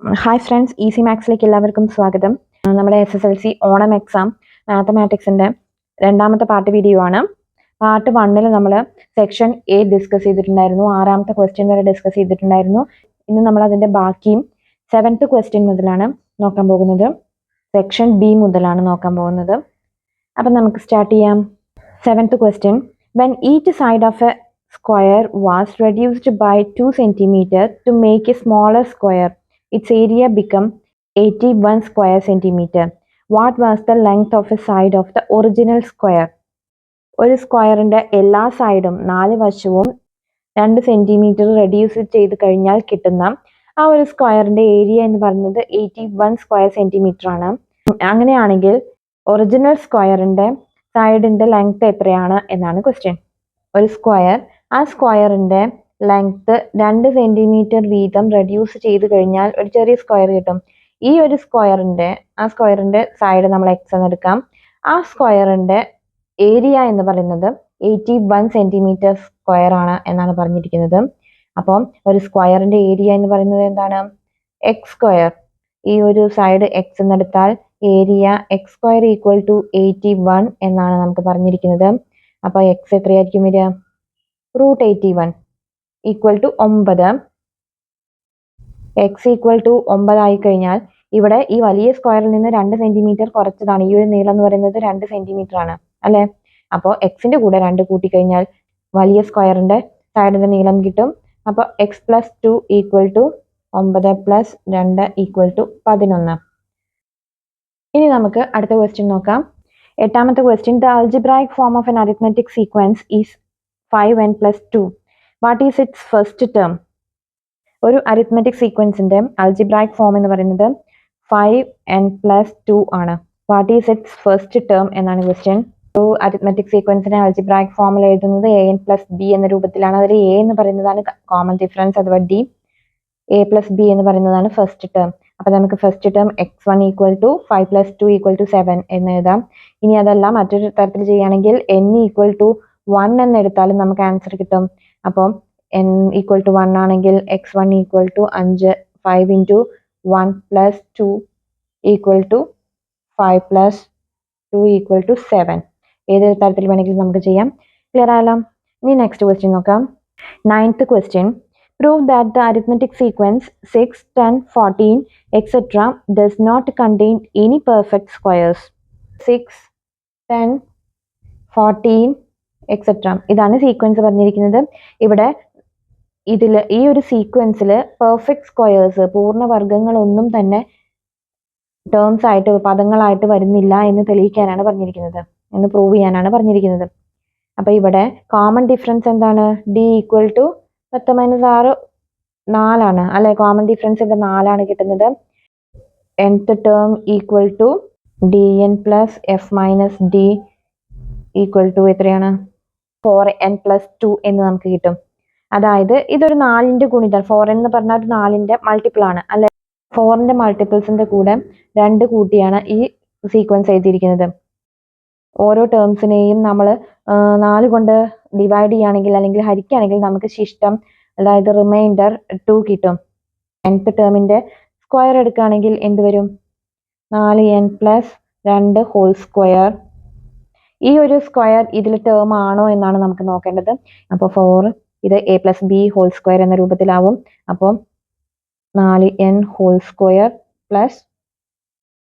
Hi friends, easy മാത്സിലേക്ക് എല്ലാവർക്കും സ്വാഗതം. നമ്മുടെ SSLC ഓണം എക്സാം മാത്തമാറ്റിക്സിൻ്റെ രണ്ടാമത്തെ പാർട്ട് വീഡിയോ ആണ്. പാർട്ട് 1 നമ്മൾ സെക്ഷൻ എ ഡിസ്കസ് ചെയ്തിട്ടുണ്ടായിരുന്നു. 6ാമത്തെ ക്വസ്റ്റ്യൻ വരെ ഡിസ്കസ് ചെയ്തിട്ടുണ്ടായിരുന്നു. ഇന്ന് നമ്മൾ അതിൻ്റെ ബാക്കിയും 7th ക്വസ്റ്റ്യൻ മുതലാണ് നോക്കാൻ പോകുന്നത്. സെക്ഷൻ ബി മുതലാണ് നോക്കാൻ പോകുന്നത്. അപ്പം നമുക്ക് സ്റ്റാർട്ട് ചെയ്യാം. 7th question, when each side of a square was reduced by 2 cm to make a smaller square, its area become 81 square centimeter. What was the length of a side of the original square? ഒരു സ്ക്വയറിന്റെ എല്ലാ സൈഡും 4 വശവും 2 centimetre reduce ചെയ്ത് കഴിഞ്ഞാൽ കിട്ടുന്ന ആ ഒരു സ്ക്വയറിന്റെ ഏരിയ എന്ന് പറയുന്നത് 81 സ്ക്വയർ സെന്റിമീറ്റർ ആണ്. അങ്ങനെയാണെങ്കിൽ ഒറിജിനൽ സ്ക്വയറിന്റെ സൈഡിന്റെ ലെങ്ത് എത്രയാണ് എന്നാണ് ക്വസ്റ്റ്യൻ. ഒരു സ്ക്വയർ, ആ സ്ക്വയറിന്റെ ലെങ്ത് 2 സെന്റിമീറ്റർ വീതം റെഡ്യൂസ് ചെയ്ത് കഴിഞ്ഞാൽ ഒരു ചെറിയ സ്ക്വയർ കിട്ടും. ഈ ഒരു സ്ക്വയറിന്റെ സൈഡ് നമ്മൾ എക്സ് എന്ന് എടുക്കാം. ആ സ്ക്വയറിന്റെ ഏരിയ എന്ന് പറയുന്നത് 81 സെന്റിമീറ്റർ സ്ക്വയർ ആണ് എന്നാണ് പറഞ്ഞിരിക്കുന്നത്. അപ്പം ഒരു സ്ക്വയറിന്റെ ഏരിയ എന്ന് പറയുന്നത് എന്താണ്? X square. ഈ ഒരു സൈഡ് എക്സ് എന്നെടുത്താൽ area X square equal to 81 എന്നാണ് നമുക്ക് പറഞ്ഞിരിക്കുന്നത്. അപ്പോൾ എക്സ് എത്രയായിരിക്കും വരിക? √81 equal to 9. X equal to 9 ആയി കഴിഞ്ഞാൽ ഇവിടെ ഈ വലിയ സ്ക്വയറിൽ നിന്ന് 2 സെന്റിമീറ്റർ കുറച്ചതാണ്. ഈ ഒരു നീളം എന്ന് പറയുന്നത് 2 സെന്റിമീറ്റർ ആണ് അല്ലെ? അപ്പോൾ എക്സിന്റെ കൂടെ 2 കൂട്ടിക്കഴിഞ്ഞാൽ വലിയ സ്ക്വയറിന്റെ സൈഡിന്റെ നീളം കിട്ടും. അപ്പോൾ X plus 2 equal to 9 plus 2 equal to 11. ഇനി നമുക്ക് അടുത്ത ക്വസ്റ്റ്യൻ നോക്കാം. 8ാമത്തെ question, the algebraic form of an arithmetic sequence is 5n plus 2. What is its first term? ഒരു അരിത്മെറ്റിക് സീക്വൻസിന്റെ ആൾജിബ്രായിക് ഫോം എന്ന് പറയുന്നത് 5n plus 2 ആണ്. What is its first term എന്നാണ് ക്വസ്റ്റ്യൻ. ഒരു അരിത്മെറ്റിക് സീക്വൻസിന്റെ ആൾജിബ്രായിക് ഫോമിൽ എഴുതുന്നത് an plus b എന്ന രൂപത്തിലാണ്. അതിൽ a എന്ന് പറയുന്നതാണ് കോമൺ ഡിഫറൻസ് അഥവാ d, a plus b എന്ന് പറയുന്നതാണ് ഫസ്റ്റ് ടേം. അപ്പൊ നമുക്ക് first term x1 equal to 5 plus 2 equal to 7 എന്ന് എഴുതാം. ഇനി അതല്ല മറ്റൊരു തരത്തിൽ ചെയ്യുകയാണെങ്കിൽ n ഈക്വൽ ടു 1 എന്ന് എടുത്താലും നമുക്ക് ആൻസർ കിട്ടും. അപ്പം n ഈക്വൽ ടു 1 ആണെങ്കിൽ x1 equal to 5, 5 into 1 plus 2 equal to 5 plus 2 equal to 7. ഏത് തരത്തിൽ വേണമെങ്കിലും നമുക്ക് ചെയ്യാം. ക്ലിയർ ആയല്ലോ? ഇനി നെക്സ്റ്റ് ക്വസ്റ്റ്യൻ നോക്കാം. 9th question, prove that the arithmetic sequence 6, 10, 14 etc. does not contain any perfect squares. 6, 10, 14 etcetera ഇതാണ് സീക്വൻസ് പറഞ്ഞിരിക്കുന്നത്. ഇവിടെ ഈ ഒരു സീക്വൻസിൽ പെർഫെക്റ്റ് സ്ക്വയേഴ്സ്, പൂർണ്ണവർഗങ്ങളൊന്നും തന്നെ ടേംസ് ആയിട്ട്, പദങ്ങളായിട്ട് വരുന്നില്ല എന്ന് തെളിയിക്കാനാണ് പറഞ്ഞിരിക്കുന്നത്, എന്ന് പ്രൂവ് ചെയ്യാനാണ് പറഞ്ഞിരിക്കുന്നത്. അപ്പൊ ഇവിടെ കോമൺ ഡിഫറൻസ് എന്താണ്? d ഈക്വൽ ടു 10 - 6 4 അല്ലെ? കോമൺ ഡിഫറൻസ് ഇവിടെ 4 കിട്ടുന്നത്. nth term equal to dn plus f minus d equal to എത്രയാണ്? 4n plus 2 എന്ന് നമുക്ക് കിട്ടും. അതായത് ഇതൊരു 4ന്റെ ഗുണിതം. 4n എന്ന് പറഞ്ഞാൽ ഒരു 4ന്റെ മൾട്ടിപ്പിൾ ആണ് അല്ലെ? 4ന്റെ മൾട്ടിപ്പിൾസിന്റെ കൂടെ 2 കൂട്ടിയാണ് ഈ സീക്വൻസ് എഴുതിയിരിക്കുന്നത്. ഓരോ ടേംസിനെയും നമ്മൾ 4 കൊണ്ട് ഡിവൈഡ് ചെയ്യുകയാണെങ്കിൽ അല്ലെങ്കിൽ ഹരിക്കുകയാണെങ്കിൽ നമുക്ക് ശിഷ്ടം, അതായത് റിമൈൻഡർ 2 കിട്ടും. nth ടേമിന്റെ സ്ക്വയർ എടുക്കുകയാണെങ്കിൽ എന്ത് വരും? 4n plus 2 whole square. ഈ ഒരു സ്ക്വയർ ഇതിൽ ടേം ആണോ എന്നാണ് നമുക്ക് നോക്കേണ്ടത്. അപ്പോൾ 4 ഇത് a plus B whole square എന്ന രൂപത്തിലാവും. അപ്പോൾ 4n whole square plus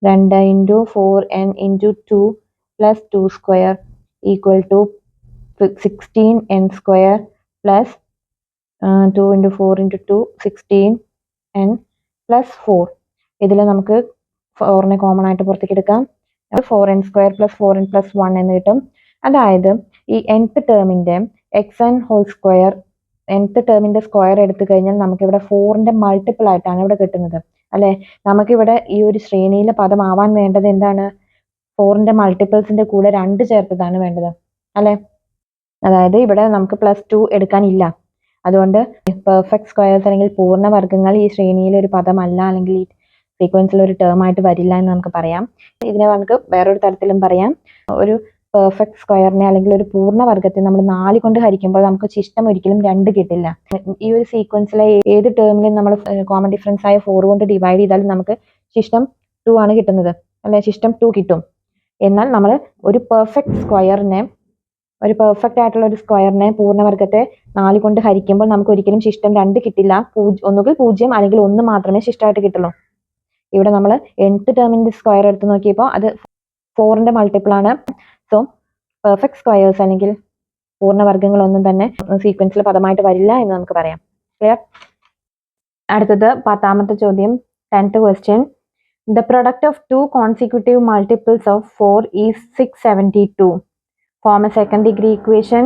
2 into 4n into 2 plus 2 square equal to 16n square plus 2 into 4 into 2 16n plus 4. ഇതിൽ നമുക്ക് 4നെ കോമൺ ആയിട്ട് പുറത്തേക്ക് എടുക്കാം. 4n square plus 4n plus 1 എന്ന് കിട്ടും. അതായത് ഈ nth ടേമിന്റെ xn ഹോൾ സ്ക്വയർ, nth ടേമിന്റെ സ്ക്വയർ എടുത്തു കഴിഞ്ഞാൽ നമുക്ക് ഇവിടെ 4ന്റെ മൾട്ടിപ്പിൾ ആയിട്ടാണ് ഇവിടെ കിട്ടുന്നത് അല്ലെ? നമുക്കിവിടെ ഈ ഒരു ശ്രേണിയിലെ പദം ആവാൻ വേണ്ടത് എന്താണ്? 4ന്റെ മൾട്ടിപ്പിൾസിന്റെ കൂടെ 2 ചേർത്തതാണ് വേണ്ടത് അല്ലെ? അതായത് ഇവിടെ നമുക്ക് പ്ലസ് 2 എടുക്കാനില്ല. അതുകൊണ്ട് പെർഫെക്റ്റ് സ്ക്വയേഴ്സ് അല്ലെങ്കിൽ പൂർണ്ണവർഗങ്ങൾ ഈ ശ്രേണിയിലെ ഒരു പദമല്ല, അല്ലെങ്കിൽ ഈ സീക്വൻസിൽ ഒരു ടേം ആയിട്ട് വരില്ല എന്ന് നമുക്ക് പറയാം. ഇതിനെ നമുക്ക് വേറൊരു തരത്തിലും പറയാം. ഒരു പെർഫെക്റ്റ് സ്ക്വയറിനെ അല്ലെങ്കിൽ ഒരു പൂർണ്ണവർഗത്തെ നമ്മൾ 4 കൊണ്ട് ഹരിക്കുമ്പോൾ നമുക്ക് ശിഷ്ടം ഒരിക്കലും 2 കിട്ടില്ല. ഈ ഒരു സീക്വൻസിലെ ഏത് ടേമിലും നമ്മൾ കോമൺ ഡിഫറൻസ് ആയ 4 കൊണ്ട് ഡിവൈഡ് ചെയ്താലും നമുക്ക് ശിഷ്ടം 2 ആണ് കിട്ടുന്നത്, അല്ലെ? ശിഷ്ടം 2 കിട്ടും. എന്നാൽ നമ്മൾ ഒരു പെർഫെക്റ്റ് ആയിട്ടുള്ള ഒരു സ്ക്വയറിനെ പൂർണ്ണവർഗത്തെ 4 കൊണ്ട് ഹരിക്കുമ്പോൾ നമുക്ക് ഒരിക്കലും ശിഷ്ടം 2 കിട്ടില്ല. ഒന്നുകിൽ 0 അല്ലെങ്കിൽ 1 മാത്രമേ ശിഷ്ടമായിട്ട് കിട്ടുള്ളൂ. ഇവിടെ നമ്മൾ nth ടേമിന്റെ സ്ക്വയർ എടുത്ത് നോക്കിയപ്പോൾ അത് 4ന്റെ മൾട്ടിപ്പിൾ ആണ്. സോ പെർഫെക്റ്റ് സ്ക്വയേഴ്സ് അല്ലെങ്കിൽ പൂർണ്ണവർഗങ്ങളൊന്നും തന്നെ സീക്വൻസിൽ പദമായിട്ട് വരില്ല എന്ന് നമുക്ക് പറയാം. ക്ലിയർ? അടുത്തത് 10ാമത്തെ ചോദ്യം, 10th question. The product of two consecutive multiples of 4 is 672. Form a second degree equation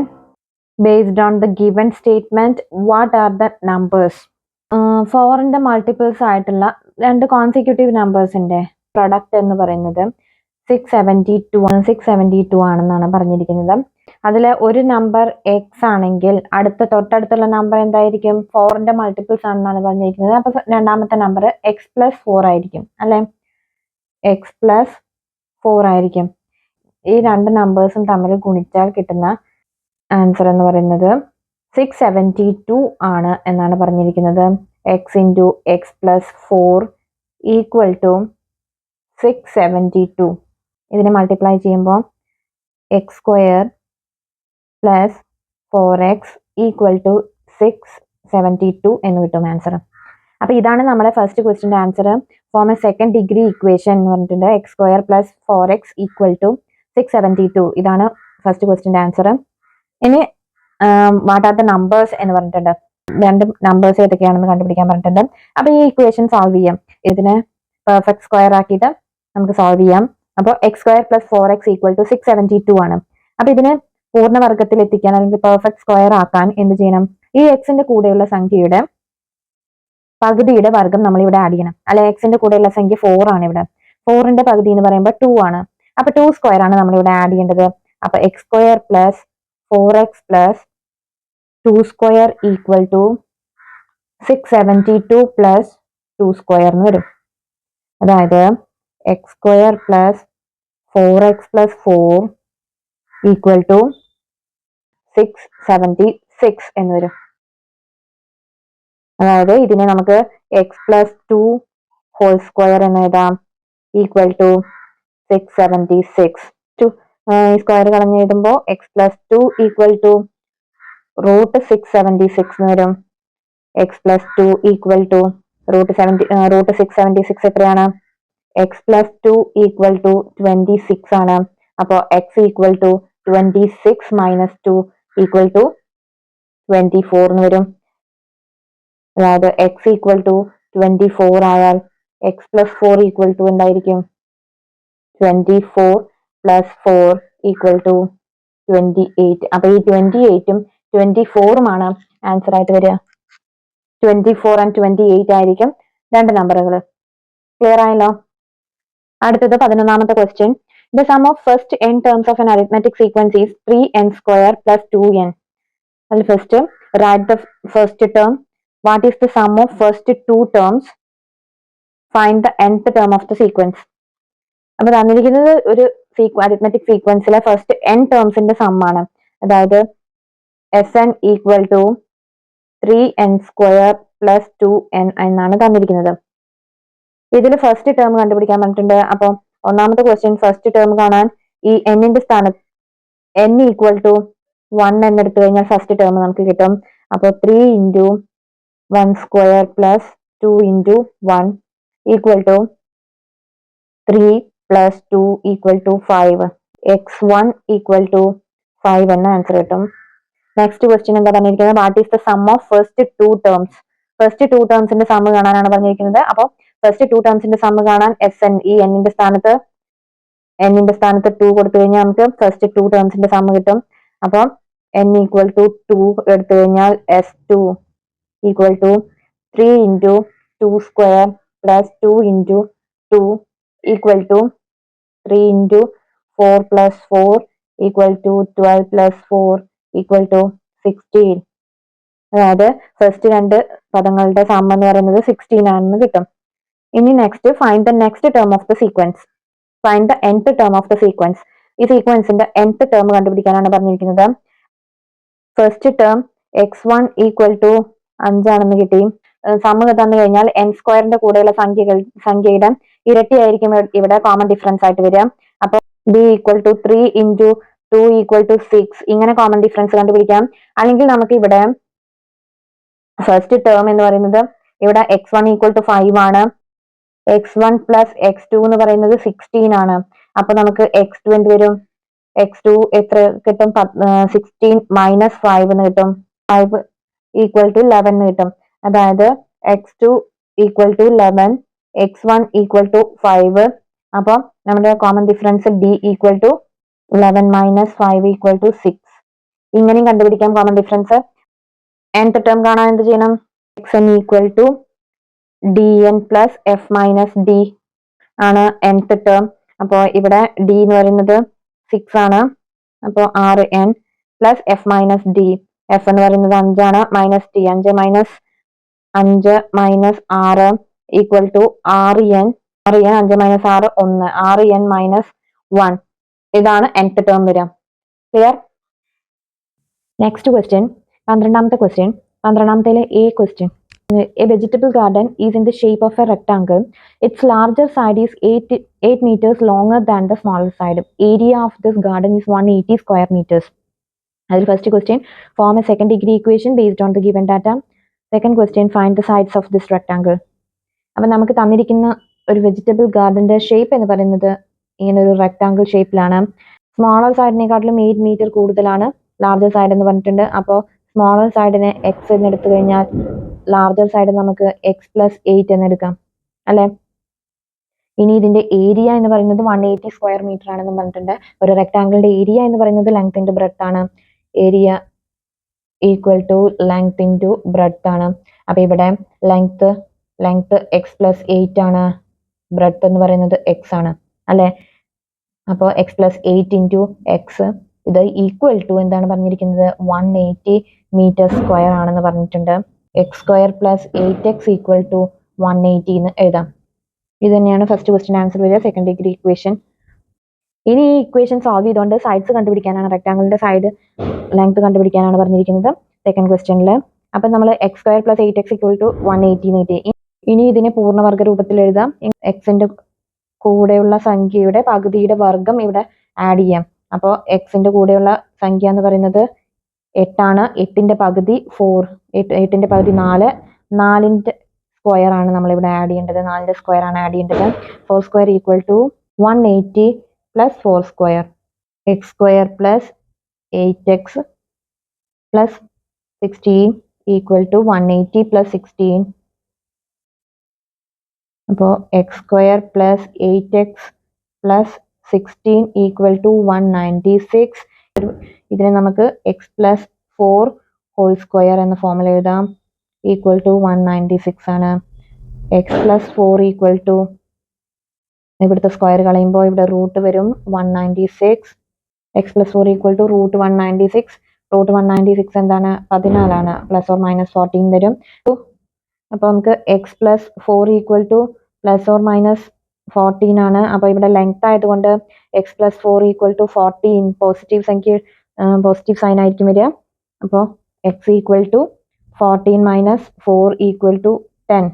based on the given statement. What are the numbers? 4ന്റെ മൾട്ടിപ്പിൾസ് ആയിട്ടുള്ള രണ്ട് കോൺസിക്യൂട്ടീവ് നമ്പേഴ്സിന്റെ പ്രൊഡക്റ്റ് എന്ന് പറയുന്നത് 672 ആണെന്നാണ് പറഞ്ഞിരിക്കുന്നത്. അതിൽ ഒരു നമ്പർ എക്സ് ആണെങ്കിൽ തൊട്ടടുത്തുള്ള നമ്പർ എന്തായിരിക്കും? 4ന്റെ മൾട്ടിപ്പിൾസ് ആണെന്നാണ് പറഞ്ഞിരിക്കുന്നത്. അപ്പൊ രണ്ടാമത്തെ നമ്പർ x+4 ആയിരിക്കും, അല്ലെ? x+4 ആയിരിക്കും. ഈ രണ്ട് നമ്പേഴ്സും തമ്മിൽ ഗുണിച്ചാൽ കിട്ടുന്ന ആൻസർ എന്ന് പറയുന്നത് 672 ആണ് എന്നാണ് പറഞ്ഞിരിക്കുന്നത്. x × x+4 equal to 672. ഇതിനെ മൾട്ടിപ്ലൈ ചെയ്യുമ്പോൾ x² + 4x ഈക്വൽ ടു 672 എന്ന് കിട്ടും ആൻസർ. അപ്പൊ ഇതാണ് നമ്മുടെ ഫസ്റ്റ് ക്വസ്റ്റിന്റെ answer. Form a second degree equation എന്ന് പറഞ്ഞിട്ടുണ്ട്. x² + 4x equal to 672. ഇതാണ് ഫസ്റ്റ് ക്വസ്റ്റിന്റെ ആൻസർ. ഇനി വാട്ട് ആർ ദ നമ്പേഴ്സ് എന്ന് പറഞ്ഞിട്ടുണ്ട്. രണ്ട് നമ്പേഴ്സ് ഏതൊക്കെയാണെന്ന് കണ്ടുപിടിക്കാൻ പറഞ്ഞിട്ടുണ്ട്. അപ്പൊ ഈ ഇക്വേഷൻ സോൾവ് ചെയ്യാം. ഇതിനെ പെർഫെക്റ്റ് സ്ക്വയർ ആക്കിയിട്ട് നമുക്ക് സോൾവ് ചെയ്യാം. അപ്പോൾ x² + 4x ഈക്വൽ ടു 672 ആണ്. അപ്പൊ ഇതിനെ പൂർണ്ണവർഗത്തിൽ എത്തിക്കാൻ അല്ലെങ്കിൽ പെർഫെക്റ്റ് സ്ക്വയർ ആക്കാൻ എന്ത് ചെയ്യണം? ഈ എക്സിന്റെ കൂടെയുള്ള സംഖ്യയുടെ പകുതിയുടെ വർഗം നമ്മൾ ഇവിടെ ആഡ് ചെയ്യണം, അല്ലെ? എക്സിന്റെ കൂടെയുള്ള സംഖ്യ 4 ആണ്. ഇവിടെ 4ന്റെ പകുതി എന്ന് പറയുമ്പോൾ 2 ആണ്. അപ്പൊ 2 സ്ക്വയർ ആണ് നമ്മൾ ഇവിടെ ആഡ് ചെയ്യേണ്ടത്. അപ്പൊ x² + 4x + 2 square equal to 672 + 2 square എന്ന് വരും. അതായത് x² + 4x + 4 ഈക്വൽ ടു 676 എന്ന് വരും. അതായത് ഇതിനെ നമുക്ക് x+2 ഹോൾ സ്ക്വയർ എന്ന് എഴുതാം ഈക്വൽ ടു 676. ഈ സ്ക്വയർ കളഞ്ഞ് എഴുതുമ്പോൾ x+2 ഈക്വൽ ടു √676 എന്ന് വരും. x+2 ഈക്വൽ ടു √676 എത്രയാണ്? x+2 ഈക്വൽ ടു 26 ആണ്. അപ്പോൾ x equal to 26 - 2 equal to 24 എന്ന് വരും. അതായത് x ഈക്വൽ ടു 24 ആയാൽ x+4 ഈക്വൽ ടു എന്തായിരിക്കും? 24 + 4 ഈക്വൽ ടു 28. അപ്പൊ ഈ 28ഉം 24ഉം ആണ് ആൻസർ ആയിട്ട് വരിക. 24 and 28 ആയിരിക്കും രണ്ട് നമ്പറുകൾ. ക്ലിയർ ആയല്ലോ? അടുത്തത് 11ാമത്തെ question. The sum of first n terms of an arithmetic sequence is 3n² + 2n. അതിൽ first write the first term. What is the sum of first two terms? Find the nth term of the sequence. അപ്പൊ തന്നിരിക്കുന്നത് ഒരു arithmetic സീക്വൻസിലെ first n ടേംസിന്റെ some ആണ്. അതായത് Sn equal to 3n² + 2n എന്നാണ് തന്നിരിക്കുന്നത്. ഇതിൽ ഫസ്റ്റ് ടേം കണ്ടുപിടിക്കാൻ പറഞ്ഞിട്ടുണ്ട്. അപ്പൊ ഒന്നാമത്തെ ക്വസ്റ്റ്യൻ ഫസ്റ്റ് ടേം കാണാൻ ഈ എന്നിന്റെ സ്ഥാനത്ത് n ഈക്വൽ ടു 1 എന്നെടുത്തു കഴിഞ്ഞാൽ ഫസ്റ്റ് ടേം നമുക്ക് കിട്ടും. അപ്പോൾ 3 × 1² + 2 × 1 equal to 3 + 2 equal to 5. x1 equal to 5 എന്ന ആൻസർ കിട്ടും. നെക്സ്റ്റ് ക്വസ്റ്റ്യൻ എന്താ പറഞ്ഞിരിക്കുന്നത്? What is the sum of first two terms? First two ടേംസിന്റെ സം കാണാനാണ് പറഞ്ഞിരിക്കുന്നത്. അപ്പോൾ ഫസ്റ്റ് ടു ടേംസിന്റെ സം കാണാൻ Sn ഈ എന്നിന്റെ സ്ഥാനത്ത് 2 കൊടുത്തു കഴിഞ്ഞാൽ നമുക്ക് ഫസ്റ്റ് ടു ടേംസിന്റെ സം കിട്ടും. അപ്പോൾ n ഈക്വൽ ടു 2 എടുത്തു കഴിഞ്ഞാൽ S2 equal to 3 × 2² + 2 × 2 equal to 3 × 4 + 4 equal to 12 + 4 equal to 16. അതായത് ഫസ്റ്റ് രണ്ട് പദങ്ങളുടെ സം എന്ന് പറയുന്നത് 16 ആണെന്ന് കിട്ടും. ഇനി next find the next term of the sequence. Find the nth term of the sequence. ഈ സീക്വൻസിന്റെ nth ടേം കണ്ടുപിടിക്കാനാണ് പറഞ്ഞിരിക്കുന്നത്. First term x1 equal to 5 ആണെന്ന് കിട്ടി. സമ തന്നു കഴിഞ്ഞാൽ n സ്ക്വയറിന്റെ കൂടെയുള്ള സംഖ്യയുടെ ഇരട്ടിയായിരിക്കും ഇവിടെ കോമൺ ഡിഫറൻസ് ആയിട്ട് വരിക. അപ്പൊ b equal to 3 into 2 equal to 6 ഇങ്ങനെ കോമൺ ഡിഫറൻസ് കണ്ടുപിടിക്കാം. അല്ലെങ്കിൽ നമുക്ക് ഇവിടെ ഫസ്റ്റ് ടേം എന്ന് പറയുന്നത് ഇവിടെ x1 ഈക്വൽ ടു 5 ആണ്. x1 പ്ലസ് x2 എന്ന് പറയുന്നത് 16 ആണ്. അപ്പൊ നമുക്ക് x2 എന്ത് വരും? x2 എത്ര കിട്ടും? 16 മൈനസ് 5 എന്ന് കിട്ടും. 5 ഈക്വൽ ടു 11 എന്ന് കിട്ടും. അതായത് x2 equal to 11, x1 equal to 5. അപ്പൊ നമ്മുടെ common difference d equal to 11 minus 5 equal to 6. ഇങ്ങനെയും കണ്ടുപിടിക്കാം കോമൺ ഡിഫറൻസ്. nth ടേം കാണാൻ എന്ത് ചെയ്യണം? xn equal to dn plus f minus d ആണ് nth ടേം. അപ്പോൾ ഇവിടെ d എന്ന് പറയുന്നത് 6 ആണ്. അപ്പോൾ 6n plus F minus D. F എന്ന് പറയുന്നത് 5 ആണ്. Minus T 5 minus 5 minus 6 equal to 6n. 5 minus 6 1. 6n minus 1. ഇതാണ് nth ടേം വരിക. ക്ലിയർ? നെക്സ്റ്റ് ക്വസ്റ്റ്യൻ 12ാമത്തെ ക്വസ്റ്റ്യൻ. 12ാമത്തിലെ A question. A vegetable garden is in the shape of a rectangle. Its larger side is 8 meters longer than the smaller side. Area of this garden is 180 square meters. As the first question, form a second degree equation based on the given data. Second question, find the sides of this rectangle. അപ്പോൾ നമുക്ക് തന്നിരിക്കുന്ന ഒരു vegetable ഗാർഡന്റെ shape എന്ന് പറയുന്നത് ഇങ്ങനെ ഒരു rectangle ഷേപ്പിലാണ്. Smaller സൈഡിനെക്കാട്ടിലും 8 metre കൂടുതലാണ് ലാർജർ സൈഡ് എന്ന് പറഞ്ഞിട്ടുണ്ട്. അപ്പോൾ സ്മോളർ സൈഡിനെ എക്സ് എന്ന് എടുത്തു കഴിഞ്ഞാൽ ലാർജർ സൈഡ് നമുക്ക് എക്സ് പ്ലസ് 8 എന്ന് എടുക്കാം അല്ലെ. ഇനി ഇതിന്റെ ഏരിയ എന്ന് പറയുന്നത് 180 സ്ക്വയർ മീറ്റർ ആണെന്ന് പറഞ്ഞിട്ടുണ്ട്. ഒരു റെക്ടാങ്കിളിന്റെ ഏരിയ എന്ന് പറയുന്നത് ലെങ്ത് ഇൻറ്റു ബ്രെഡ്ത്ത് ആണ്. Area equal to length into breadth ആണ്. അപ്പൊ ഇവിടെ ലെങ്ത് എക്സ് പ്ലസ് 8 ആണ്. ബ്രെഡ്ത്ത് എന്ന് പറയുന്നത് എക്സ് ആണ് അല്ലെ. അപ്പോൾ എക്സ് പ്ലസ് 8 ഇൻറ്റു എക്സ് ഇത് ഈക്വൽ ടു എന്താണ് പറഞ്ഞിരിക്കുന്നത്? 180 മീറ്റർ സ്ക്വയർ ആണെന്ന് പറഞ്ഞിട്ടുണ്ട്. X square plus 8x equal to 180 എന്ന് എഴുതാം. ഇത് തന്നെയാണ് ഫസ്റ്റ് ക്വസ്റ്റ്യൻ ആൻസർ വരിക, സെക്കൻഡ് ഡിഗ്രി ഇക്വേഷൻ. ഇനി ഈ ഇക്വേഷൻ സോൾവ് ചെയ്തുകൊണ്ട് സൈഡ്സ് കണ്ടുപിടിക്കാനാണ്, റെക്ടാങ്കിളിന്റെ സൈഡ് ലെങ്ത് കണ്ടുപിടിക്കാനാണ് പറഞ്ഞിരിക്കുന്നത് സെക്കൻഡ് ക്വസ്റ്റ്യനിൽ. അപ്പം നമ്മൾ X square plus 8x equal to 180 എന്ന് കിട്ടി. ഇനി ഇതിനെ പൂർണ്ണവർഗ രൂപത്തിൽ എഴുതാം. എക്സിന്റെ കൂടെയുള്ള സംഖ്യയുടെ പകുതിയുടെ വർഗം ഇവിടെ ആഡ് ചെയ്യാം. അപ്പോൾ എക്സിന്റെ കൂടെയുള്ള സംഖ്യ എന്ന് പറയുന്നത് 8 ആണ്. 8ന്റെ പകുതി 4. 8ന്റെ പകുതി 4. 4ന്റെ സ്ക്വയർ ആണ് നമ്മൾ ഇവിടെ ആഡ് ചെയ്യേണ്ടത്. 4ന്റെ സ്ക്വയർ ആണ് ആഡ് ചെയ്യേണ്ടത്. 4 square equal to 180 plus 4 square. X square plus 8x plus 16 equal to 180 plus 16. അപ്പോൾ X square plus 8x plus 16 equal to 196. ഇതിനെ നമുക്ക് എക്സ് പ്ലസ് 4 ഹോൾ സ്ക്വയർ എന്ന ഫോമിൽ എഴുതാം. ഈക്വൽ ടു 196 ആണ്. എക്സ് പ്ലസ് 4 ഈക്വൽ ടു ഇവിടുത്തെ square കളയുമ്പോൾ ഇവിടെ റൂട്ട് വരും 196. X plus 4 equal to root 196. Root 196 എന്താണ്? 14 ആണ്. പ്ലസ് ഓർ മൈനസ് 14 വരും. അപ്പോൾ നമുക്ക് X plus 4 equal to plus or minus 14 ആണ്. അപ്പോൾ ഇവിടെ ലെങ്ത് ആയതുകൊണ്ട് X plus 4 equal to 14 positive സംഖ്യ, പോസിറ്റീവ് സൈൻ ആയിരിക്കും വരിക. അപ്പോൾ X equal to 14 minus 4 equal to 10.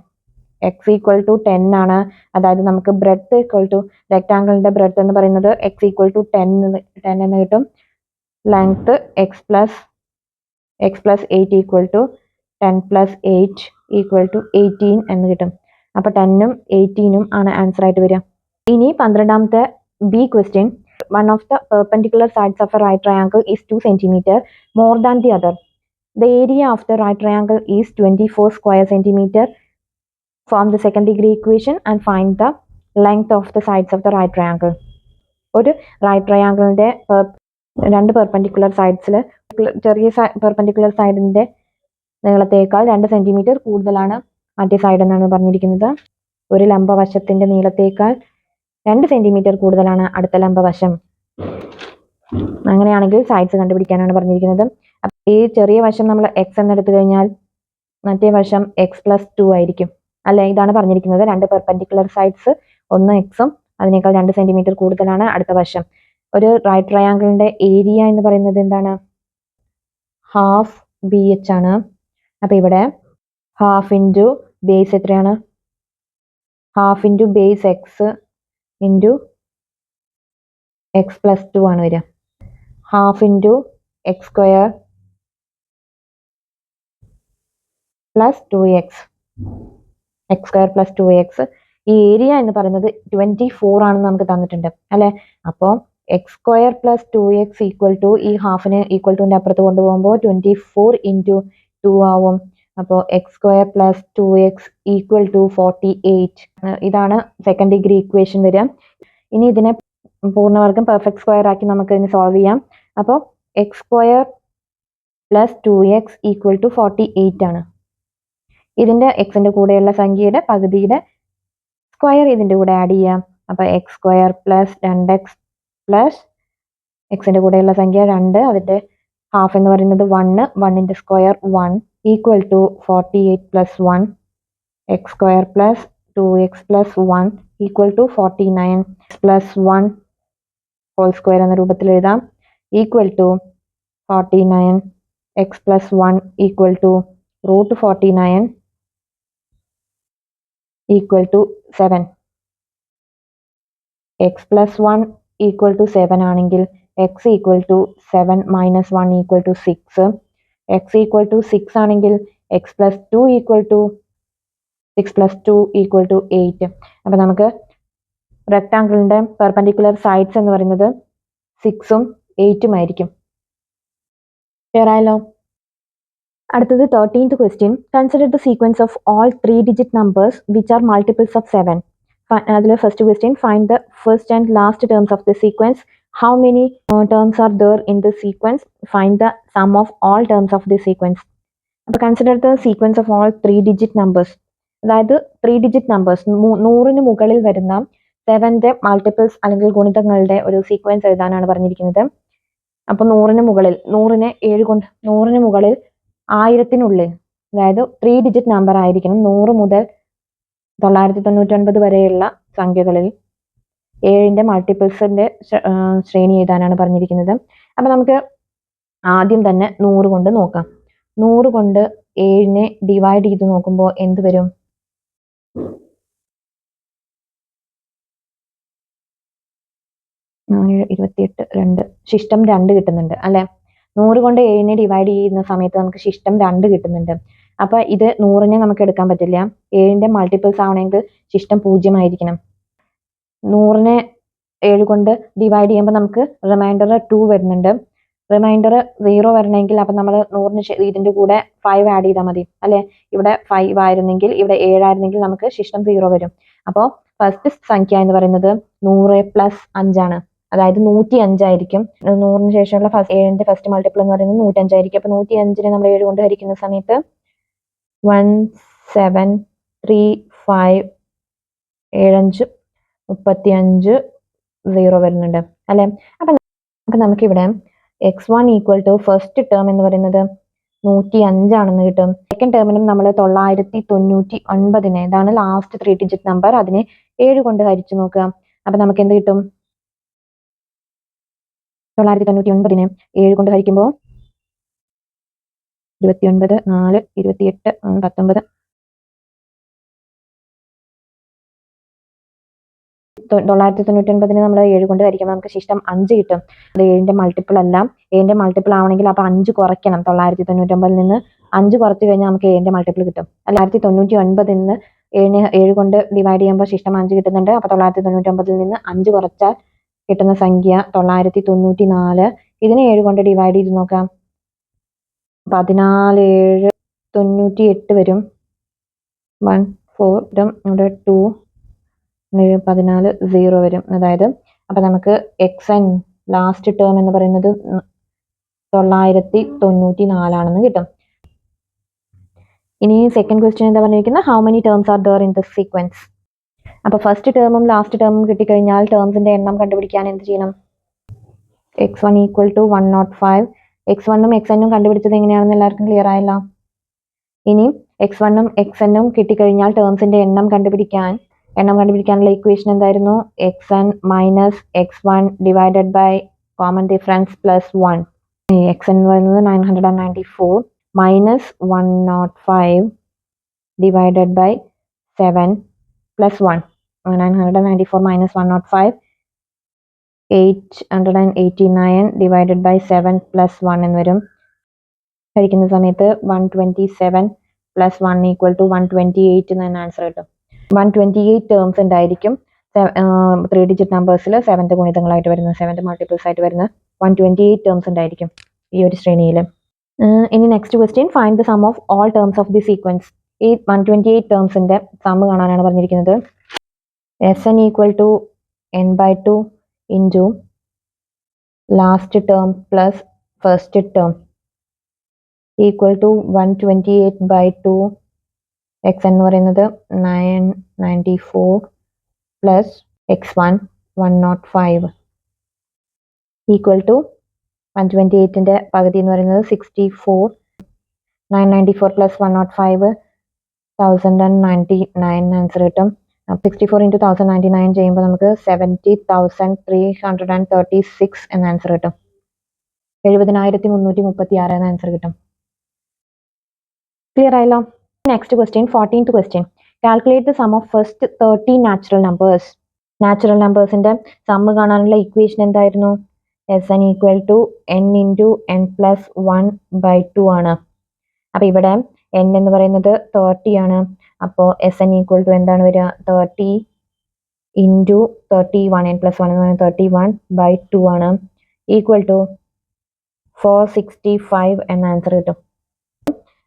X equal to 10 ആണ്. അതായത് നമുക്ക് ബ്രെഡ്ത്ത് ഈക്വൽ ടു റെക്ടാങ്കിളിന്റെ ബ്രെഡ്ത്ത് എന്ന് പറയുന്നത് എക്സ് ഈക്വൽ ടു 10 എന്ന് കിട്ടും. Length X plus 8 equal to 10 plus 8 equal to 18 എന്ന് കിട്ടും. അപ്പൊ 10ഉം 18ഉം ആണ് ആൻസർ ആയിട്ട് വരിക. ഇനി 12ാമത്തെ B question. One of the perpendicular sides of a right triangle is 2 centimeter more than the other. The area of the right triangle is 24 square centimeter. Form the second degree equation and find the length of the sides of the right triangle. ഒരു right ട്രയാങ്കിളിന്റെ രണ്ട് perpendicular സൈഡ്സിൽ ചെറിയ perpendicular സൈഡിന്റെ നീളത്തേക്കാൾ 2 centimetre കൂടുതലാണ് മറ്റേ side എന്നാണ് പറഞ്ഞിരിക്കുന്നത്. ഒരു ലംബവശത്തിന്റെ നീളത്തേക്കാൾ 2 centimetre കൂടുതലാണ് അടുത്ത ലംബവശം. അങ്ങനെയാണെങ്കിൽ സൈഡ്സ് കണ്ടുപിടിക്കാനാണ് പറഞ്ഞിരിക്കുന്നത്. ഈ ചെറിയ വശം നമ്മൾ എക്സ് എന്ന് എടുത്തു കഴിഞ്ഞാൽ മറ്റേ വശം എക്സ് പ്ലസ് 2 ആയിരിക്കും അല്ലെ. ഇതാണ് പറഞ്ഞിരിക്കുന്നത്. രണ്ട് പെർപെൻഡിക്കുലർ സൈഡ്സ്, ഒന്ന് എക്സും അതിനേക്കാൾ 2 സെന്റിമീറ്റർ കൂടുതലാണ് അടുത്ത വശം. ഒരു റൈറ്റ് ട്രയാങ്കിളിന്റെ ഏരിയ എന്ന് പറയുന്നത് എന്താണ്? ഹാഫ് BH ആണ്. അപ്പൊ ഇവിടെ ഹാഫ് ഇൻറ്റു ബേസ് എത്രയാണ്? Half into base X into x+2 ആണ് വരിക. Half into X square plus 2x, X square plus 2x. ഈ ഏരിയ എന്ന് പറയുന്നത് 24 ആണെന്ന് നമുക്ക് തന്നിട്ടുണ്ട് അല്ലെ. അപ്പോൾ X square plus 2x equal to ഈ ഹാഫിന് ഈക്വൽ ടുവിന്റെ അപ്പുറത്ത് കൊണ്ടുപോകുമ്പോൾ 24 ഇൻറ്റു 2 ആവും. അപ്പോൾ X square plus 2x equal to 48. ഇതാണ് സെക്കൻഡ് ഡിഗ്രി ഇക്വേഷൻ വരിക. ഇനി ഇതിനെ പൂർണ്ണവർഗം പെർഫെക്റ്റ് സ്ക്വയർ ആക്കി നമുക്ക് ഇതിനെ സോൾവ് ചെയ്യാം. അപ്പോൾ X square plus 2x equal to 48 ആണ്. ഇതിന്റെ എക്സിന്റെ കൂടെയുള്ള സംഖ്യയുടെ പകുതിയുടെ സ്ക്വയർ ഇതിന്റെ കൂടെ ആഡ് ചെയ്യാം. അപ്പൊ X square plus 2x plus എക്സിന്റെ കൂടെയുള്ള സംഖ്യ 2, അതിന്റെ ഹാഫ് എന്ന് പറയുന്നത് 1, 1ന്റെ square 1 equal to 48 plus 1, X square plus 2x plus 1 equal to 49 plus 1 whole square എന്ന രൂപത്തിൽ എഴുതാം. Equal to 49 X plus 1 equal to root 49 equal to 7. X plus 1 equal to 7 ആണെങ്കിൽ X equal to 7 minus 1 equal to 6. X equal to 6 ആണെങ്കിൽ X plus 2 equal to 6 plus 2 equal to 8. അപ്പൊ നമുക്ക് റെക്ടാങ്കിളിന്റെ perpendicular sides എന്ന് പറയുന്നത് 6ഉം 8ഉം ആയിരിക്കും. Clear ആയല്ലോ? അടുത്തത് 13th question. Consider the sequence of all 3-digit numbers which are multiples of 7. അതിൽ first question, find the first and last terms of the sequence. How many terms are there in the sequence? Find the sum of all terms of the sequence. അപ്പൊ consider the sequence of all 3-digit numbers. അതായത് 3-digit numbers 100ന് മുകളിൽ വരുന്ന 7ന്റെ multiples അല്ലെങ്കിൽ ഗുണിതങ്ങളുടെ ഒരു sequence എഴുതാനാണ് പറഞ്ഞിരിക്കുന്നത്. അപ്പൊ 100ന് മുകളിൽ 100ന് മുകളിൽ 1000-നുള്ളിൽ, അതായത് 3-digit നമ്പർ ആയിരിക്കണം. 100 മുതൽ 999 വരെയുള്ള സംഖ്യകളിൽ 7ന്റെ മൾട്ടിപ്പിൾസിന്റെ ശ്രേണി എഴുതാനാണ് പറഞ്ഞിരിക്കുന്നത്. അപ്പൊ നമുക്ക് ആദ്യം തന്നെ 100 കൊണ്ട് നോക്കാം. 100 കൊണ്ട് 7നെ ഡിവൈഡ് ചെയ്ത് നോക്കുമ്പോൾ എന്ത് വരും? 28, 2 ശിഷ്ടം 2 കിട്ടുന്നുണ്ട് അല്ലെ. 100 കൊണ്ട് 7നെ ഡിവൈഡ് ചെയ്യുന്ന സമയത്ത് നമുക്ക് ശിഷ്ടം 2 കിട്ടുന്നുണ്ട്. അപ്പൊ ഇത് 100നെ നമുക്ക് എടുക്കാൻ പറ്റില്ല. 7ന്റെ മൾട്ടിപ്പിൾസ് ആവണമെങ്കിൽ ശിഷ്ടം 0 ആയിരിക്കണം. 100നെ 7 കൊണ്ട് ഡിവൈഡ് ചെയ്യുമ്പോൾ നമുക്ക് റിമൈൻഡർ 2 വരുന്നുണ്ട്. റിമൈൻഡർ 0 വരണമെങ്കിൽ അപ്പൊ നമ്മൾ 100ന് ഇതിന്റെ കൂടെ 5 ആഡ് ചെയ്താൽ മതി അല്ലെ. ഇവിടെ 5 ആയിരുന്നെങ്കിൽ ഇവിടെ 7 ആയിരുന്നെങ്കിൽ നമുക്ക് ശിഷ്ടം 0 വരും. അപ്പോൾ ഫസ്റ്റ് സംഖ്യ എന്ന് പറയുന്നത് 100 പ്ലസ് 5 ആണ്. അതായത് 105 ആയിരിക്കും. 100ന് ശേഷമുള്ള 7ന്റെ ഫസ്റ്റ് മൾട്ടിപ്പിൾ എന്ന് പറയുന്നത് 105 ആയിരിക്കും. അപ്പൊ 105നെ നമ്മൾ 7 കൊണ്ട് ഹരിക്കുന്ന സമയത്ത് 1735 75 35 0 വരുന്നുണ്ട് അല്ലെ. അപ്പൊ നമുക്കിവിടെ x1 equal to first term എന്ന് പറയുന്നത് 105 ആണെന്ന് കിട്ടും. സെക്കൻഡ് ടേമിനും നമ്മൾ 999, ഇതാണ് ലാസ്റ്റ് 3-digit നമ്പർ, അതിനെ 7 കൊണ്ട് ഹരിച്ചു നോക്കുക. അപ്പൊ നമുക്ക് എന്ത് കിട്ടും? 999നെ 7 കൊണ്ട് ഹരിക്കുമ്പോൾ 29, 4, 28, 19. 999നെ നമ്മൾ 7 കൊണ്ട് ഹരിക്കുമ്പോൾ നമുക്ക് ശിഷ്ടം 5 കിട്ടും. അത് 7ന്റെ മൾട്ടിപ്പിൾ അല്ല. 7ന്റെ മൾട്ടിപ്പിൾ ആവണമെങ്കിൽ അപ്പൊ 5 കുറയ്ക്കണം. 999ൽ നിന്ന് 5 കുറച്ച് കഴിഞ്ഞാൽ നമുക്ക് 7ന്റെ മൾട്ടിപ്പിൾ കിട്ടും. 999ൽ നിന്ന് 7 കൊണ്ട് ഡിവൈഡ് ചെയ്യുമ്പോൾ ശിഷ്ടം 5 കിട്ടുന്നുണ്ട്. അപ്പൊ 999ൽ നിന്ന് 5 കുറച്ചാൽ കിട്ടുന്ന സംഖ്യ 994. ഇതിനെ 7 കൊണ്ട് ഡിവൈഡ് ചെയ്ത് നോക്കാം. 14, 7, 98 വരും. 1, 4 ഇവിടെ 2, 14, 0 വരും. അതായത് അപ്പൊ നമുക്ക് xn ലാസ്റ്റ് ടേം എന്ന് പറയുന്നത് 994 ആണെന്ന് കിട്ടും. ഇനി സെക്കൻഡ് ക്വസ്റ്റ്യൻ എന്താ പറഞ്ഞിരിക്കുന്നത്? How many terms are there in the sequence. അപ്പൊ ഫസ്റ്റ് ടേമും ലാസ്റ്റ് ടേമും കിട്ടിക്കഴിഞ്ഞാൽ ടേംസിന്റെ എണ്ണം കണ്ടുപിടിക്കാൻ എന്ത് ചെയ്യണം? x1 equal to 105. x1ഉം xnഉം കണ്ടുപിടിച്ചത് എങ്ങനെയാണെന്ന് എല്ലാവർക്കും ക്ലിയർ ആയല്ലോ. ഇനി x1ഉം xnഉം കിട്ടിക്കഴിഞ്ഞാൽ ടേംസിന്റെ എണ്ണം കണ്ടുപിടിക്കാൻ എണ്ണം കണ്ടുപിടിക്കാനുള്ള ഇക്വേഷൻ എന്തായിരുന്നു? xn minus x1 divided by common difference plus 1. xn എന്ന് പറയുന്നത് 994 minus 105 divided by 7 plus 1. 994 minus 105 889 divided by 7 plus 1 എന്ന് വരും. ഹരിക്കുന്ന സമയത്ത് 127 പ്ലസ് 1 ഈക്വൽ ടു 128 എന്ന് ആൻസർ കിട്ടും. 128 ടേംസ് ഉണ്ടായിരിക്കും 3 ഡിജിറ്റ് നമ്പേഴ്സിൽ 7th ഗുണിതങ്ങളായിട്ട് വരുന്നത്, 7th മൾട്ടിപ്പിൾസ് ആയിട്ട് വരുന്ന 128 ടേംസ് ഉണ്ടായിരിക്കും ഈ ഒരു ശ്രേണിയിൽ. ഇനി next question, find the sum of all terms of the sequence. ഈ 128 ടേംസിന്റെ സം കാണാനാണ് പറഞ്ഞിരിക്കുന്നത്. Sn equal to n/2 into last term plus first term equal to 128/2. xn എന്ന് പറയുന്നത് 994 പ്ലസ് x1 105 ഈക്വൽ ടു 128ന്റെ പകുതി എന്ന് പറയുന്നത് 64. 994 പ്ലസ് 105 1099 ആൻസർ കിട്ടും. 64 into 1099 ചെയ്യുമ്പോൾ നമുക്ക് 70,336 എന്ന ആൻസർ കിട്ടും. 70,336 എന്ന ആൻസർ കിട്ടും. ക്ലിയർ ആയല്ലോ? Next question, 14th question. Calculate the sum of first 30 natural numbers. Natural നമ്പേഴ്സിന്റെ സം കാണാനുള്ള ഇക്വേഷൻ എന്തായിരുന്നു? Sn equal to n into n plus 1/2 ആണ്. അപ്പൊ ഇവിടെ n എന്ന് പറയുന്നത് 30 ആണ്. അപ്പോൾ Sn ഈക്വൽ ടു എന്താണ് വരിക? 30 ഇൻറ്റു 31, n പ്ലസ് 1 എന്ന് പറയുന്നത് 31/2 ആണ്, ഈക്വൽ ടു 465 എന്ന ആൻസർ കിട്ടും.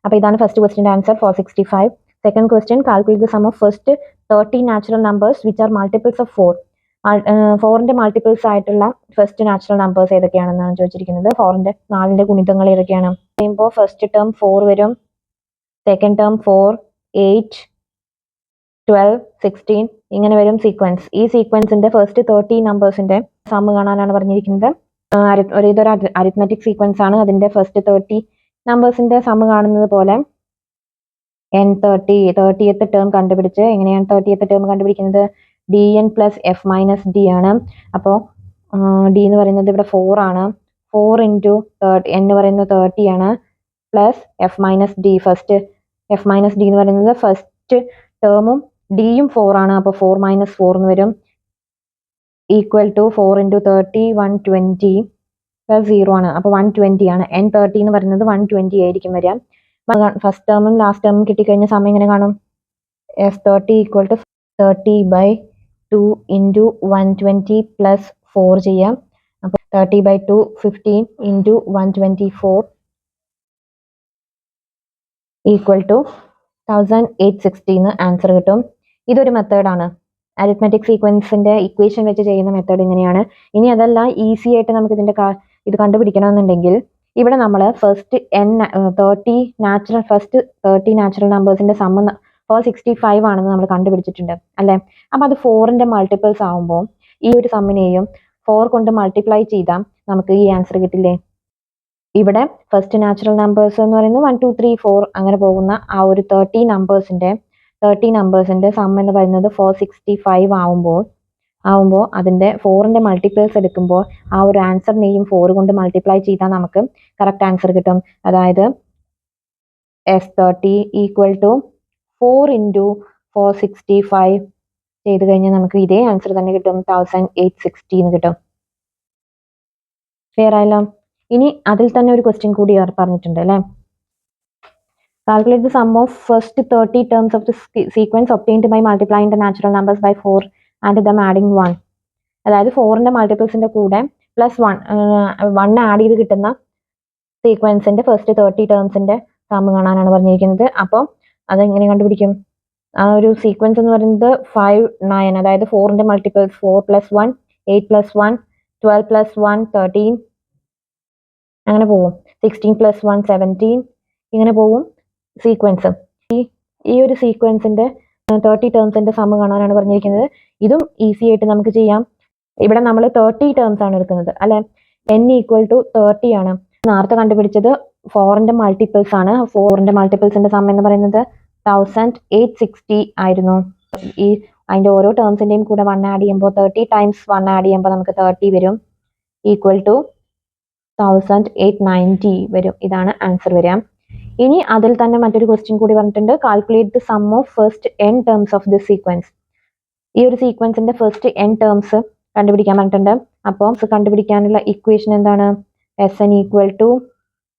അപ്പൊ ഇതാണ് ഫസ്റ്റ് ക്വസ്റ്റ്യൻ്റെ answer, 465. Second question, calculate the sum of first 30 natural numbers which are multiples of 4. 4ന്റെ മൾട്ടിപ്പിൾസ് ആയിട്ടുള്ള ഫസ്റ്റ് നാച്ചുറൽ നമ്പേഴ്സ് ഏതൊക്കെയാണെന്നാണ് ചോദിച്ചിരിക്കുന്നത്. 4ന്റെ ഗുണിതങ്ങൾ ഏതൊക്കെയാണ് പറയുമ്പോൾ ഫസ്റ്റ് ടേം 4 വരും, സെക്കൻഡ് ടേം 4, 8, 12, 16 ഇങ്ങനെ വരും സീക്വൻസ്. ഈ സീക്വൻസിന്റെ ഫസ്റ്റ് 30 നമ്പേഴ്സിന്റെ സം കാണാനാണ് പറഞ്ഞിരിക്കുന്നത്. ഇതൊരു അരിത്മെറ്റിക് സീക്വൻസ് ആണ്. അതിന്റെ ഫസ്റ്റ് 30 നമ്പേഴ്സിന്റെ സം കാണുന്നത് പോലെ n30th ടേം കണ്ടുപിടിച്ച്, എങ്ങനെയാണ് 30th ടേം കണ്ടുപിടിക്കുന്നത്? dn plus f minus d ആണ്. അപ്പോൾ d എന്ന് പറയുന്നത് ഇവിടെ 4 ആണ്. 4 ഇൻറ്റു n എന്ന് പറയുന്നത് 30 ആണ്, plus f minus d. First f minus d എന്ന് പറയുന്നത് ഫസ്റ്റ് ടേമും ഡിയും 4 ആണ്. അപ്പോൾ 4 മൈനസ് 4 എന്ന് വരും, ഈക്വൽ ടു 4 ഇൻറ്റു 30 120 പ്ലസ് 0 ആണ്. അപ്പോൾ 120 ആണ്. n30 എന്ന് പറയുന്നത് 120 ആയിരിക്കും വരിക. ഫസ്റ്റ് ടേമും ലാസ്റ്റ് ടേമും കിട്ടിക്കഴിഞ്ഞ സമയം എങ്ങനെ കാണും? f30 equal to 30/2 into 120 plus 4 ചെയ്യാം. അപ്പോൾ 30/2 15 ഇൻറ്റു 124 ഈക്വൽ ടു 1860 എന്ന് ആൻസർ കിട്ടും. ഇതൊരു മെത്തേഡാണ്. അരിത്മെറ്റിക് സീക്വൻസിന്റെ ഇക്വേഷൻ വെച്ച് ചെയ്യുന്ന മെത്തേഡ് ഇങ്ങനെയാണ്. ഇനി അതല്ല, ഈസി ആയിട്ട് നമുക്ക് ഇത് കണ്ടുപിടിക്കണമെന്നുണ്ടെങ്കിൽ ഇവിടെ നമ്മൾ ഫസ്റ്റ് 30 നാച്ചുറൽ നമ്പേഴ്സിന്റെ സം 465 ആണെന്ന് നമ്മൾ കണ്ടുപിടിച്ചിട്ടുണ്ട് അല്ലെ. അപ്പൊ അത് 4ന്റെ മൾട്ടിപ്പിൾസ് ആവുമ്പോൾ ഈ ഒരു സമ്മിനെയും 4 കൊണ്ട് മൾട്ടിപ്ലൈ ചെയ്താൽ നമുക്ക് ഈ ആൻസർ കിട്ടില്ലേ? ഇവിടെ ഫസ്റ്റ് നാച്ചുറൽ നമ്പേഴ്സ് എന്ന് പറയുന്നത് 1 2 3 4 അങ്ങനെ പോകുന്ന ആ ഒരു 30 നമ്പേഴ്സിന്റെ സം എന്ന് പറയുന്നത് 465 ആവുമ്പോൾ അതിന്റെ 4ന്റെ മൾട്ടിപ്പിൾസ് എടുക്കുമ്പോൾ ആ ഒരു ആൻസറിനെയും 4 കൊണ്ട് മൾട്ടിപ്ലൈ ചെയ്താൽ നമുക്ക് കറക്റ്റ് ആൻസർ കിട്ടും. അതായത് f30 ഈക്വൽ ടു 4 ഇൻറ്റു 465 ചെയ്ത് കഴിഞ്ഞാൽ നമുക്ക് ഇതേ ആൻസർ തന്നെ കിട്ടും, 1860 എന്ന് കിട്ടും. ക്ലിയർ ആയല്ലോ? ഇനി അതിൽ തന്നെ ഒരു ക്വസ്റ്റ്യൻ കൂടി പറഞ്ഞിട്ടുണ്ട് അല്ലെ. Calculate the sum of first 30 terms of the sequence obtained by multiplying the natural numbers by 4 and then adding 1. അതായത് 4ന്റെ മൾട്ടിപ്പിൾസിന്റെ കൂടെ പ്ലസ് 1 ആഡ് ചെയ്ത് കിട്ടുന്ന സീക്വൻസിന്റെ ഫസ്റ്റ് 30 ടേംസിന്റെ സം കാണാനാണ് പറഞ്ഞിരിക്കുന്നത്. അപ്പോൾ അതെങ്ങനെ കണ്ടുപിടിക്കും? ആ ഒരു സീക്വൻസ് എന്ന് പറയുന്നത് 5 9, അതായത് 4ന്റെ മൾട്ടിപ്പിൾസ് 4 + 1 8 + 1 12 + 1 13 അങ്ങനെ പോകും. 16 + 1 17 ഇങ്ങനെ പോകും സീക്വൻസ്. ഈ ഒരു സീക്വൻസിന്റെ 30 ടേംസിന്റെ സം കാണാനാണ് പറഞ്ഞിരിക്കുന്നത്. ഇതും ഈസി ആയിട്ട് നമുക്ക് ചെയ്യാം. ഇവിടെ നമ്മൾ 30 ടേംസ് ആണ് എടുക്കുന്നത് അല്ലെ. n ഈക്വൽ ടു 30 ആണ്. നേരത്തെ കണ്ടുപിടിച്ചത് 4ന്റെ മൾട്ടിപ്പിൾസ് ആണ്. 4ന്റെ മൾട്ടിപ്പിൾസിന്റെ സം എന്ന് പറയുന്നത് 1860 ആയിരുന്നു. ഈ അതിൻ്റെ ഓരോ ടേംസിൻ്റെയും കൂടെ 1 ആഡ് ചെയ്യുമ്പോൾ 30 ടൈംസ് 1 ആഡ് ചെയ്യുമ്പോൾ നമുക്ക് 30 വരും, ഈക്വൽ ടു 1890 വരും. ഇതാണ് ആൻസർ വരിക. ഇനി അതിൽ തന്നെ മറ്റൊരു ക്വസ്റ്റ്യൻ കൂടി പറഞ്ഞിട്ടുണ്ട്, calculate the sum of first n terms of this sequence. ഈ ഒരു സീക്വൻസിന്റെ ഫസ്റ്റ് n ടേംസ് കണ്ടുപിടിക്കാൻ പറഞ്ഞിട്ടുണ്ട്. അപ്പോൾ കണ്ടുപിടിക്കാനുള്ള ഇക്വേഷൻ എന്താണ്? Sn equal to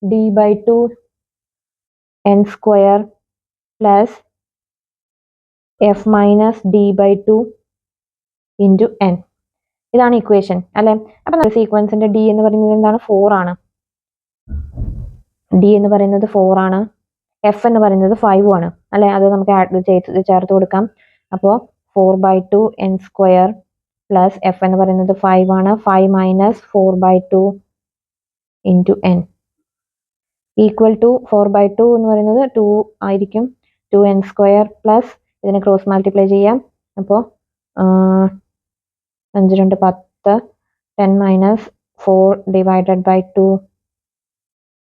d/2 n square plus f minus d/2 into n. ഇതാണ് ഇക്വേഷൻ അല്ലെ. അപ്പൊ സീക്വൻസിന്റെ d എന്ന് പറയുന്നത് എന്താണ്? 4 ആണ്. d എന്ന് പറയുന്നത് 4 ആണ്, f എന്ന് പറയുന്നത് 5 ആണ് അല്ലെ. അത് നമുക്ക് ചേർത്ത് കൊടുക്കാം. അപ്പോൾ 4/2 n സ്ക്വയർ പ്ലസ് f എന്ന് പറയുന്നത് 5 ആണ്, 5 minus 4/2 into n equal to 4/2 എന്ന് പറയുന്നത് 2 ആയിരിക്കും. 2n സ്ക്വയർ പ്ലസ് ഇതിനെ ക്രോസ് മൾട്ടിപ്ലൈ ചെയ്യാം. അപ്പോൾ 5 2 10, 10 മൈനസ് 4 ഡിവൈഡഡ് ബൈ 2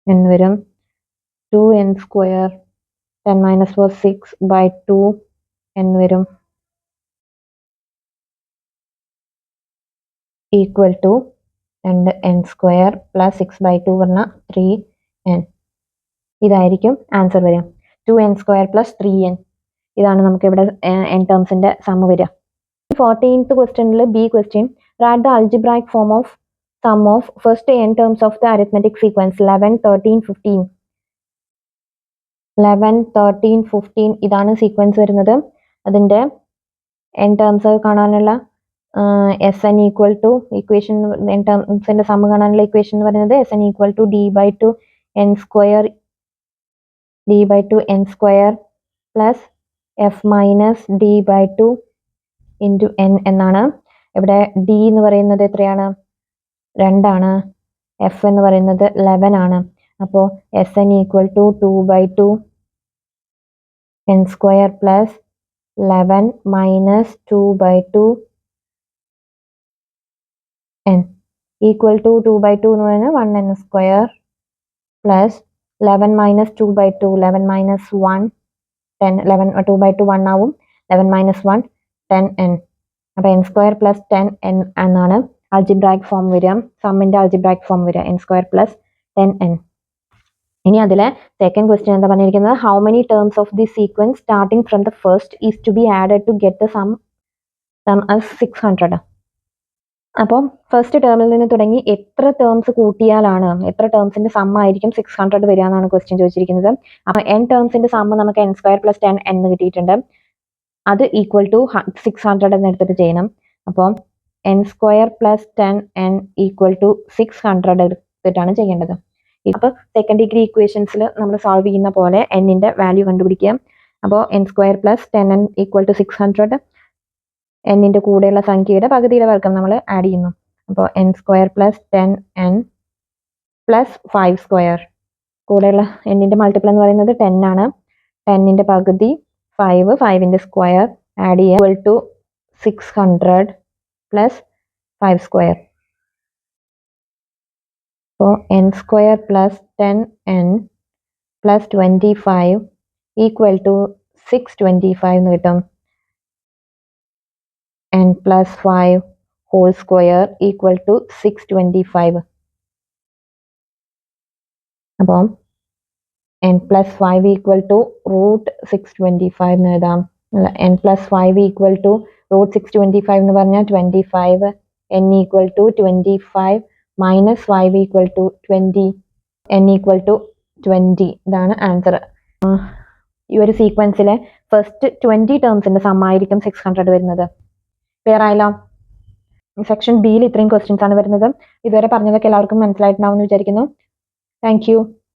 n വരും. 2n സ്ക്വയർ 10 മൈനസ് 4 6/2 n വരും, equal to 2n square plus 6/2 പറഞ്ഞാൽ 3n. ഇതായിരിക്കും ആൻസർ വരിക. 2n square plus 3n. ഇതാണ് നമുക്ക് ഇവിടെ n ടേംസിന്റെ സം വരിക. 14th ക്വസ്റ്റ്യനിൽ B question, write the algebraic form of sum of first n terms of the arithmetic sequence 11 13 15. 11 13 15 ഇതാണ് സീക്വൻസ് വരുന്നത്. അതിന്റെ n ടേംസ് കാണാനുള്ള Sn equal to equation, n ടേംസിന്റെ സം കാണാനുള്ള ഇക്വേഷൻ എന്ന് പറയുന്നത് Sn equal to d/2 n square plus f minus d/2 into n എന്നാണ്. ഇവിടെ d എന്ന് പറയുന്നത് എത്രയാണ്? 2 ആണ്. f എന്ന് പറയുന്നത് 11 ആണ്. അപ്പോൾ Sn equal to 2/2 n square plus 11 minus 2/2 n equal to 2/2 എന്ന് പറയുന്നത് 1n square plus 11 minus 2/2, 11 minus 1 10, 11 2/2 1 ആവും, 11 മൈനസ് 1 10n. അപ്പോൾ n സ്ക്വയർ പ്ലസ് 10n എന്നാണ് അൾജിബ്രായിക് ഫോം വരിക, സമ്മിന്റെ അൾജിബ്രായിക് ഫോം വരിക, n സ്ക്വയർ പ്ലസ് 10n. ഇനി അതിലെ സെക്കൻഡ് ക്വസ്റ്റ്യൻ എന്താ പറഞ്ഞിരിക്കുന്നത്? How many terms of the sequence starting from the first is to be added to get the sum as 600. അപ്പം first ടേമിൽ നിന്ന് തുടങ്ങി എത്ര ടേംസ് കൂട്ടിയാലാണ്, എത്ര ടേംസിന്റെ സം ആയിരിക്കും 600 വരിക എന്നാണ് ക്വസ്റ്റ്യൻ ചോദിച്ചിരിക്കുന്നത്. അപ്പൊ n ടേംസിന്റെ സം നമുക്ക് n സ്ക്വയർ പ്ലസ് 10 എന്ന് കിട്ടിയിട്ടുണ്ട്. അത് ഈക്വൽ ടു 600 എന്ന് എടുത്തിട്ട് ചെയ്യണം. അപ്പോൾ n square plus 10n equal to 600 എടുത്തിട്ടാണ് ചെയ്യേണ്ടത്. അപ്പോൾ സെക്കൻഡ് ഡിഗ്രി ഇക്വേഷൻസിൽ നമ്മൾ സോൾവ് ചെയ്യുന്ന പോലെ എന്നിന്റെ വാല്യൂ കണ്ടുപിടിക്കുക. അപ്പോൾ n square plus 10n equal to 600, എന്നിന്റെ കൂടെയുള്ള സംഖ്യയുടെ പകുതിയുടെ വർഗ്ഗം നമ്മൾ ആഡ് ചെയ്യുന്നു. അപ്പോൾ n square plus 10n plus 5 square, കൂടെയുള്ള എന്നിന്റെ മൾട്ടിപ്പിൾ എന്ന് പറയുന്നത് 10 ആണ്. 10ന്റെ പകുതി 5, 5ന്റെ സ്ക്വയർ ആഡ് ചെയ്യുക, ഈക്വൽ ടു 600 പ്ലസ് 5 സ്ക്വയർ. അപ്പോൾ n square plus 10n plus 25 equal to 625 എന്ന് കിട്ടും. n plus 5 whole square equal to 625. അപ്പം n plus 5 equal to root 625 എന്ന് എഴുതാം. n plus 5 equal to root 625 എന്ന് പറഞ്ഞാൽ 25, n equal to 25 minus 5 equal to 20, n equal to 20. ഇതാണ് answer. ഈ ഒരു സീക്വൻസിലെ ഫസ്റ്റ് 20 ടേംസിന്റെ സം ആയിരിക്കും 600 വരുന്നത്. ക്ലിയർ ആയല്ലോ? സെക്ഷൻ ബിയിൽ ഇത്രയും ക്വസ്റ്റ്യൻസ് ആണ് വരുന്നത്. ഇതുവരെ പറഞ്ഞതൊക്കെ എല്ലാവർക്കും മനസ്സിലായിട്ടുണ്ടാവും എന്ന് വിചാരിക്കുന്നു. Thank you.